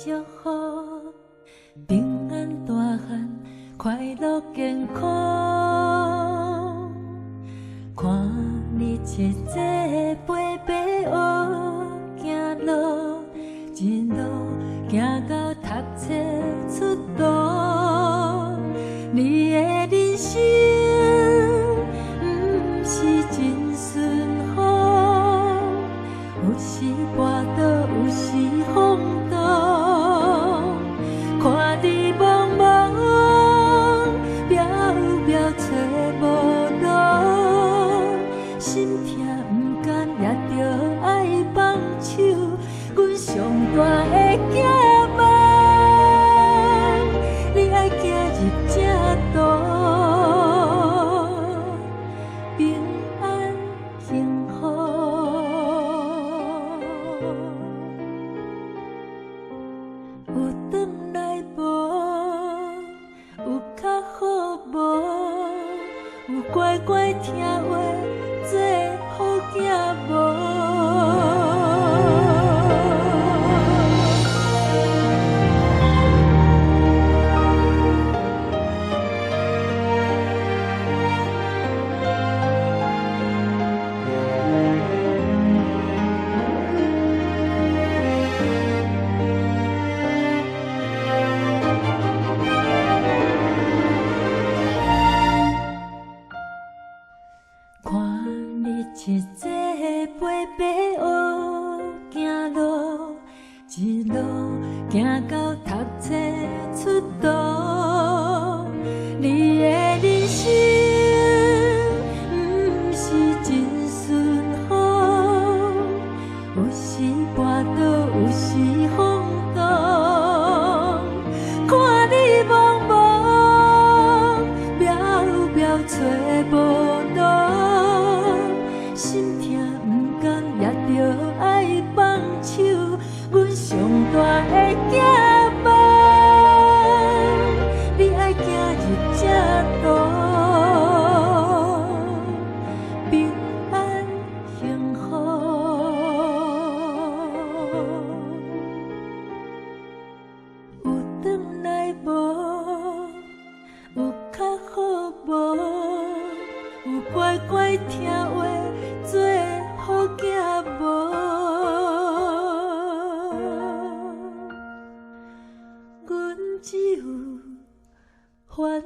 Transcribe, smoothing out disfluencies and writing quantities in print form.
祝福，平安大汉，快乐健康。看你切切陪陪学行路，一路行到读册出道。你的人生不是真顺风，有时跋倒，有时风倒。看你茫茫，渺渺找无路，心痛不甘，也着爱放手。阮上大的寄望，你爱行入正道，平安幸福。有转来无，有较好无，有乖乖听话做好囝无。看你切切陪陪学行路，一路行到读册出道。你的人生不是真顺风，有时跋倒，有时风倒。看你茫茫，渺渺找无路。心痛不甘，也着爱放手。阮上大的寄望，你爱行入正道，平安幸福。有转来无，有较好无，有乖乖听话做好囝无。阮只有烦